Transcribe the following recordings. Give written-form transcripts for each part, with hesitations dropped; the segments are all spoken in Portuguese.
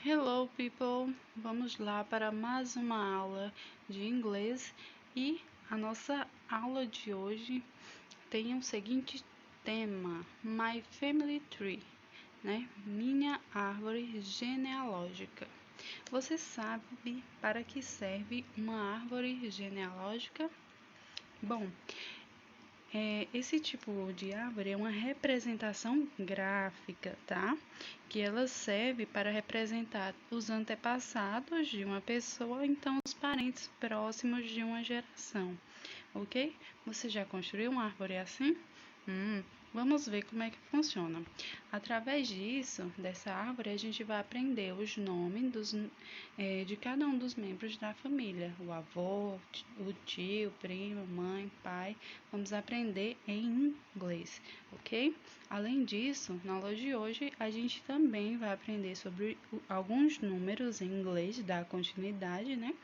Hello people! Vamos lá para mais uma aula de inglês e a nossa aula de hoje tem o seguinte tema: My Family Tree, né? Minha árvore genealógica. Você sabe para que serve uma árvore genealógica? Bom, esse tipo de árvore é uma representação gráfica, tá? Que ela serve para representar os antepassados de uma pessoa, então os parentes próximos de uma geração, ok? Você já construiu uma árvore assim? Vamos ver como é que funciona. Através disso, dessa árvore, a gente vai aprender os nomes de cada um dos membros da família. O avô, o tio, primo, mãe, pai. Vamos aprender em inglês, ok? Além disso, na aula de hoje, a gente também vai aprender sobre alguns números em inglês, dar continuidade, né?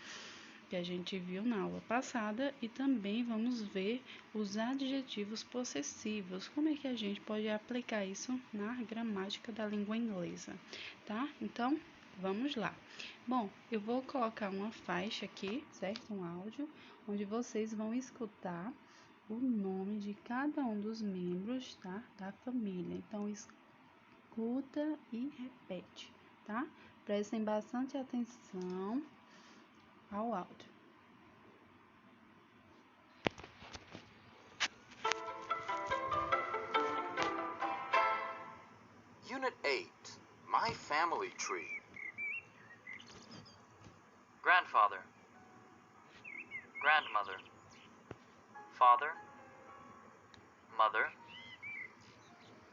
Que a gente viu na aula passada, e também vamos ver os adjetivos possessivos, como é que a gente pode aplicar isso na gramática da língua inglesa, tá? Então, vamos lá. Bom, eu vou colocar uma faixa aqui, certo? Um áudio, onde vocês vão escutar o nome de cada um dos membros, tá? Da família. Então, escuta e repete, tá? Prestem bastante atenção ao áudio. Unit 8, My Family Tree. Grandfather, grandmother, father, mother,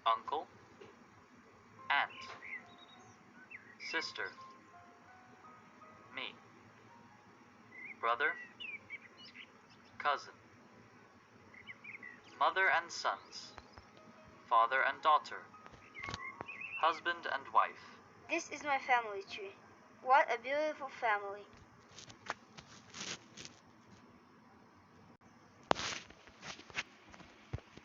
uncle, aunt, sister, me, brother, cousin, mother and sons, father and daughter, husband and wife. This is my family tree. What a beautiful family.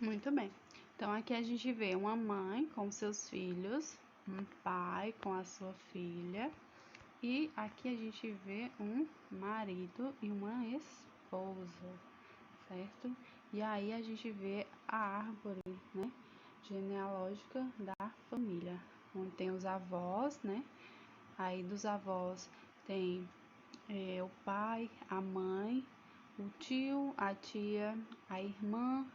Muito bem. Então, aqui a gente vê uma mãe com seus filhos, um pai com a sua filha, e aqui a gente vê um marido e uma esposa, certo? E aí a gente vê a árvore, né, genealógica da família, onde tem os avós, né? Aí dos avós tem o pai, a mãe, o tio, a tia, a irmã,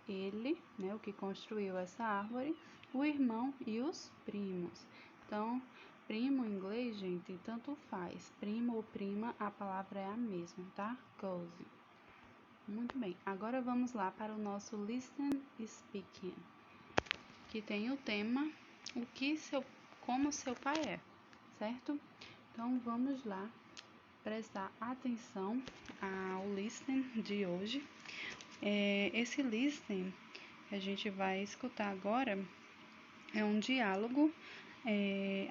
ele, né, o que construiu essa árvore, o irmão e os primos. Então, primo em inglês, gente, tanto faz. Primo ou prima, a palavra é a mesma, tá? Cousin. Muito bem. Agora vamos lá para o nosso Listen Speaking, que tem o tema como seu pai é, certo? Então, vamos lá prestar atenção ao listening de hoje. Esse listening que a gente vai escutar agora é um diálogo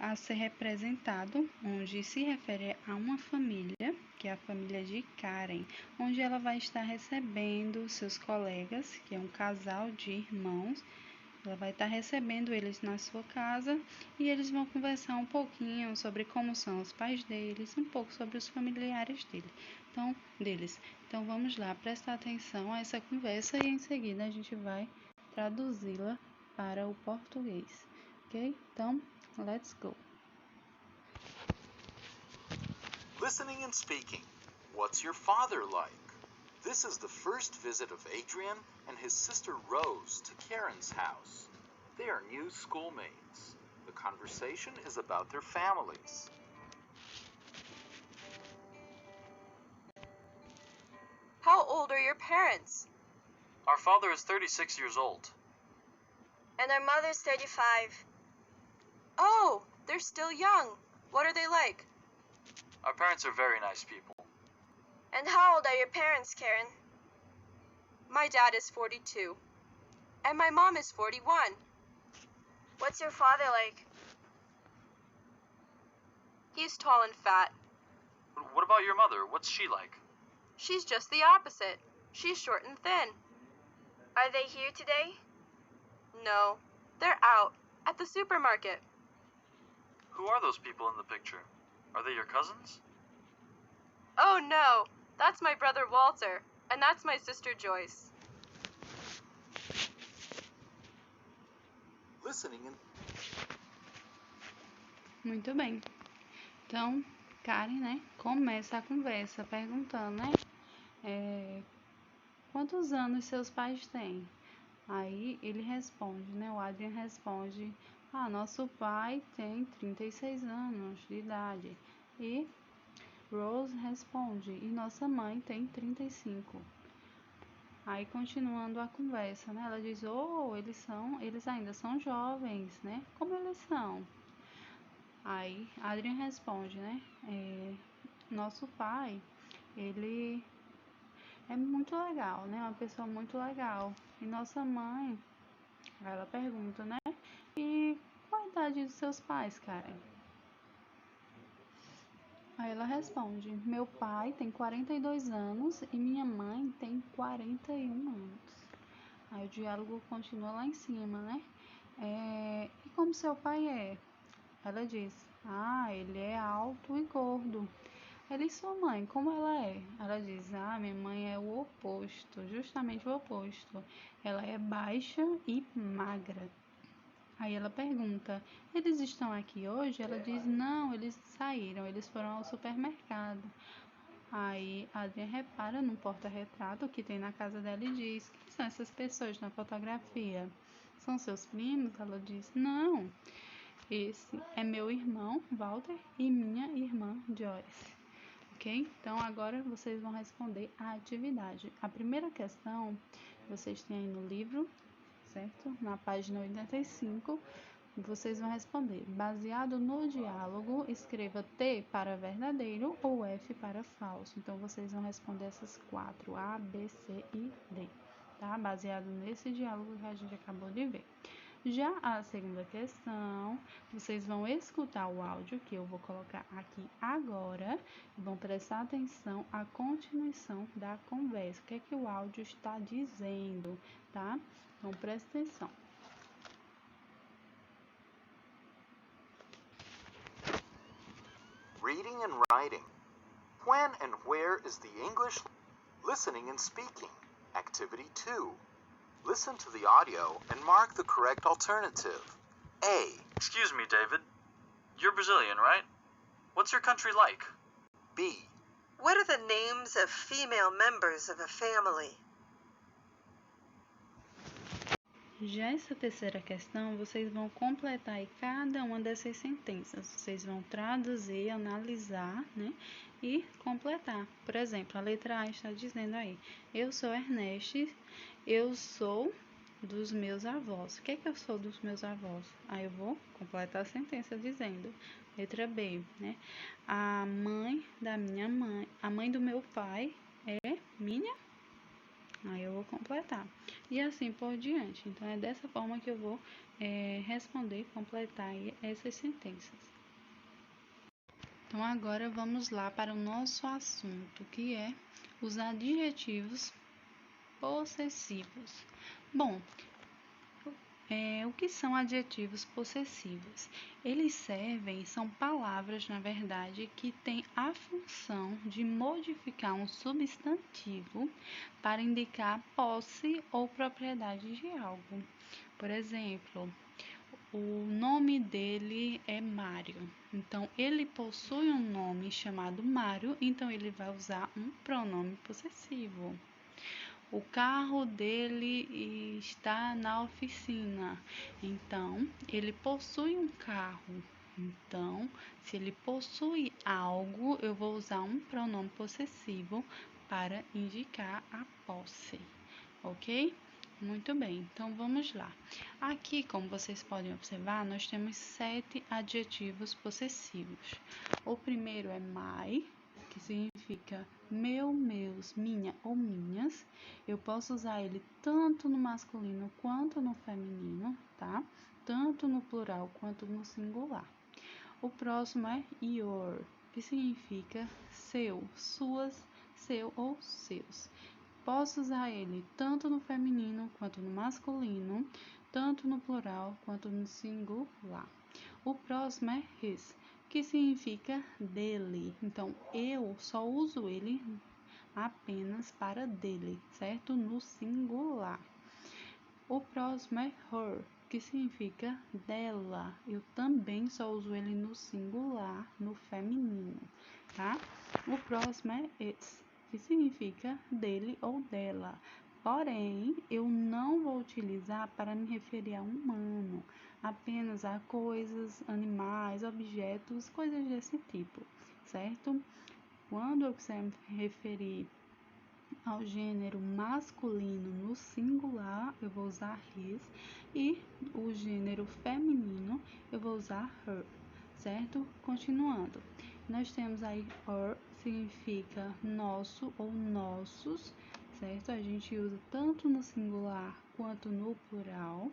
a ser representado, onde se refere a uma família, que é a família de Karen, onde ela vai estar recebendo seus colegas, que é um casal de irmãos. Ela vai estar recebendo eles na sua casa e eles vão conversar um pouquinho sobre como são os pais deles, um pouco sobre os familiares deles. Então vamos lá, prestar atenção a essa conversa e em seguida a gente vai traduzi-la para o português, ok? Então, let's go! Listening and speaking. What's your father like? This is the first visit of Adrian and his sister Rose to Karen's house. They are new schoolmates. The conversation is about their families. How old are your parents? Our father is 36 years old. And our mother's 35. Oh, they're still young. What are they like? Our parents are very nice people. And how old are your parents, Karen? My dad is 42. And my mom is 41. What's your father like? He's tall and fat. What about your mother? What's she like? She's just the opposite. She's short and thin. Are they here today? No, they're out at the supermarket. Who are those people in the picture? Are they your cousins? Oh no, that's my brother Walter, and that's my sister Joyce. Listening and Muito bem. Então, Karen, né, começa a conversa perguntando, né, quantos anos seus pais têm? Aí ele responde, né, o Adrian responde, nosso pai tem 36 anos de idade. E Rose responde, e nossa mãe tem 35. Aí, continuando a conversa, né, ela diz, eles ainda são jovens, né, como eles são? Aí, Adrian responde, né, nosso pai, ele é muito legal, né, uma pessoa muito legal. E nossa mãe, ela pergunta, né, e qual a idade dos seus pais, Karen? Aí ela responde, meu pai tem 42 anos e minha mãe tem 41 anos. Aí o diálogo continua lá em cima, né? E como seu pai é? Ela diz, ele é alto e gordo. E sua mãe, como ela é? Ela diz, minha mãe é o oposto, justamente o oposto. Ela é baixa e magra. Aí ela pergunta, eles estão aqui hoje? Ela diz, não, eles saíram, eles foram ao supermercado. Aí Adrian repara num porta-retrato que tem na casa dela e diz, quem são essas pessoas na fotografia? São seus primos? Ela diz, não, esse é meu irmão Walter e minha irmã Joyce. Ok? Então agora vocês vão responder a atividade. A primeira questão vocês têm aí no livro, certo? Na página 85, vocês vão responder. Baseado no diálogo, escreva T para verdadeiro ou F para falso. Então, vocês vão responder essas 4, A, B, C e D, tá? Baseado nesse diálogo que a gente acabou de ver. Já a segunda questão, vocês vão escutar o áudio que eu vou colocar aqui agora e vão prestar atenção à continuação da conversa. O que é que o áudio está dizendo, tá? Então, presta atenção. reading and writing. When and where is the English? Listening and speaking. Activity 2. Listen to the audio and mark the correct alternative. A. Excuse me, David. You're Brazilian, right? What's your country like? B. What are the names of female members of a family? Já essa terceira questão, vocês vão completar aí cada uma dessas sentenças. Vocês vão traduzir, analisar, né? E completar. Por exemplo, a letra A está dizendo aí, eu sou Ernest, eu sou dos meus avós. O que é que eu sou dos meus avós? Aí eu vou completar a sentença dizendo, letra B, né? A mãe da minha mãe, a mãe do meu pai é minha. Aí eu vou completar. E assim por diante. Então, é dessa forma que eu vou responder, completar aí essas sentenças. Então, agora vamos lá para o nosso assunto, que é os adjetivos possessivos. Bom, o que são adjetivos possessivos? Eles são palavras, na verdade, que têm a função de modificar um substantivo para indicar posse ou propriedade de algo. Por exemplo, o nome dele é Mário. Então, ele possui um nome chamado Mário, então ele vai usar um pronome possessivo. O carro dele está na oficina, então ele possui um carro. Então, se ele possui algo, eu vou usar um pronome possessivo para indicar a posse, ok? Muito bem, então vamos lá. Aqui, como vocês podem observar, nós temos 7 adjetivos possessivos. O primeiro é my, que significa meu, meus, minha ou minhas. Eu posso usar ele tanto no masculino quanto no feminino, tá? Tanto no plural quanto no singular. O próximo é your, que significa seu, suas, seu ou seus. Posso usar ele tanto no feminino quanto no masculino, tanto no plural quanto no singular. O próximo é his, que significa dele. Então, eu só uso ele apenas para dele, certo? No singular. O próximo é her, que significa dela. Eu também só uso ele no singular, no feminino, tá? O próximo é its, que significa dele ou dela. Porém, eu não vou utilizar para me referir a humano, apenas a coisas, animais, objetos, coisas desse tipo, certo? Quando eu quiser me referir ao gênero masculino no singular, eu vou usar his, e o gênero feminino, eu vou usar her, certo? Continuando, nós temos aí her, significa nosso ou nossos, certo? A gente usa tanto no singular quanto no plural.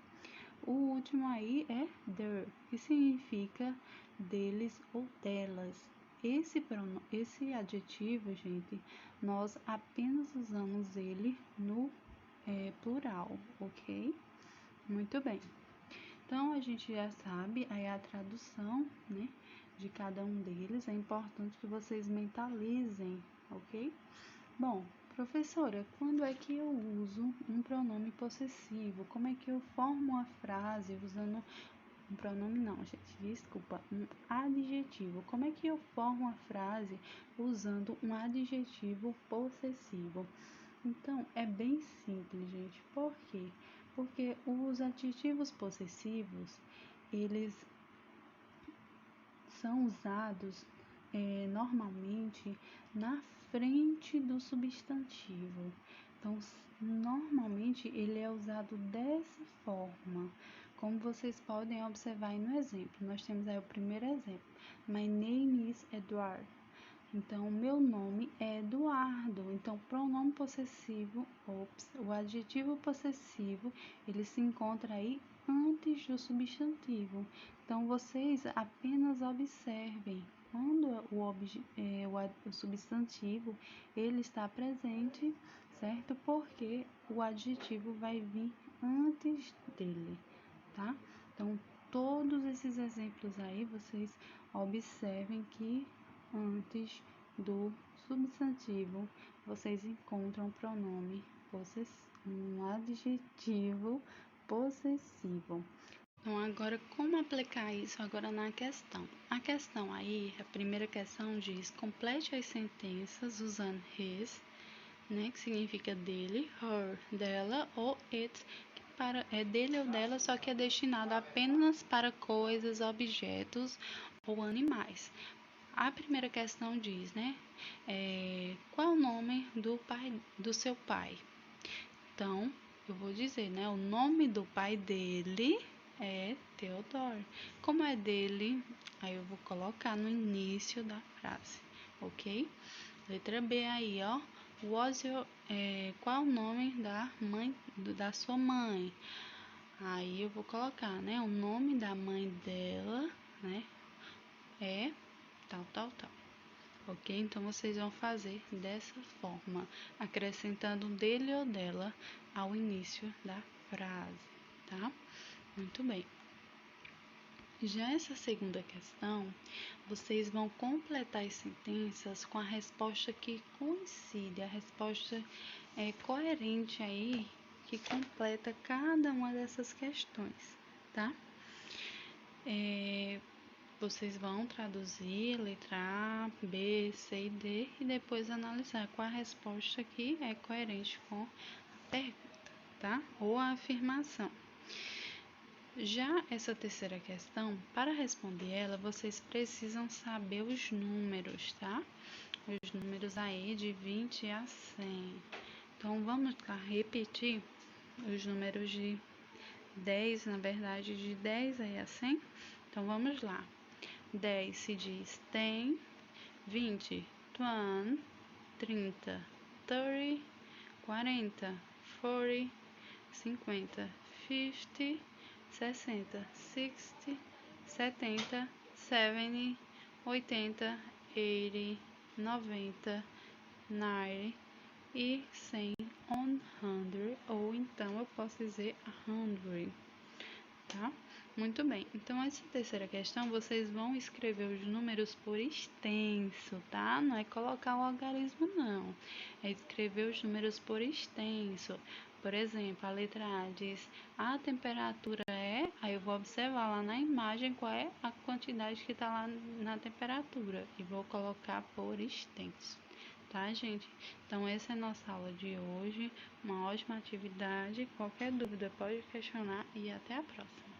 O último aí é their, que significa deles ou delas. Esse adjetivo, gente, nós apenas usamos ele no plural, ok? Muito bem. Então, a gente já sabe aí a tradução, né, de cada um deles. É importante que vocês mentalizem, ok? Bom, professora, quando é que eu uso um pronome possessivo? Como é que eu formo uma frase usando um pronome não, gente, desculpa, um adjetivo. Como é que eu formo uma frase usando um adjetivo possessivo? Então, é bem simples, gente. Por quê? Porque os adjetivos possessivos, eles são usados normalmente na frente do substantivo. Então, normalmente ele é usado dessa forma. Como vocês podem observar aí no exemplo, nós temos aí o primeiro exemplo. My name is Edward. Então, meu nome é Eduardo. Então, pronome possessivo, o adjetivo possessivo, ele se encontra aí antes do substantivo. Então, vocês apenas observem quando o substantivo ele está presente, certo? Porque o adjetivo vai vir antes dele, tá? Então, todos esses exemplos aí, vocês observem que antes do substantivo vocês encontram pronome um adjetivo possessivo. Então, agora, como aplicar isso agora na questão? A questão aí, a primeira questão diz, complete as sentenças usando his, né, que significa dele, her, dela, ou it, que é dele ou dela, só que é destinado apenas para coisas, objetos ou animais. A primeira questão diz, né, qual é o nome do seu pai? Então, eu vou dizer, né, o nome do pai dele é Theodore. Como é dele, aí eu vou colocar no início da frase, ok? Letra B aí, ó. Qual é o nome da sua mãe? Aí eu vou colocar, né, o nome da mãe dela, né, é tal, tal, tal. Ok? Então, vocês vão fazer dessa forma, acrescentando dele ou dela ao início da frase, tá? Muito bem. Já essa segunda questão, vocês vão completar as sentenças com a resposta que coincide, a resposta coerente aí, que completa cada uma dessas questões, tá? Vocês vão traduzir letra A, B, C e D e depois analisar qual a resposta que é coerente com a pergunta, tá? Ou a afirmação. Já essa terceira questão, para responder ela, vocês precisam saber os números, tá? Os números aí de 20 a 100. Então, vamos lá repetir os números de 10, na verdade, de 10 aí a 100. Então, vamos lá. 10 se diz 10, 20, 20, 30, 30, 40, 40, 50, 50, 60, 60, 70, 70, 80, 80, 90, 90 e 100, 100, ou então eu posso dizer 100, tá? Muito bem, então essa terceira questão vocês vão escrever os números por extenso, tá? Não é colocar o algarismo, não. É escrever os números por extenso. Por exemplo, a letra A diz a temperatura é, aí eu vou observar lá na imagem qual é a quantidade que está lá na temperatura e vou colocar por extenso. Tá, gente? Então, essa é a nossa aula de hoje. Uma ótima atividade. Qualquer dúvida pode questionar e até a próxima.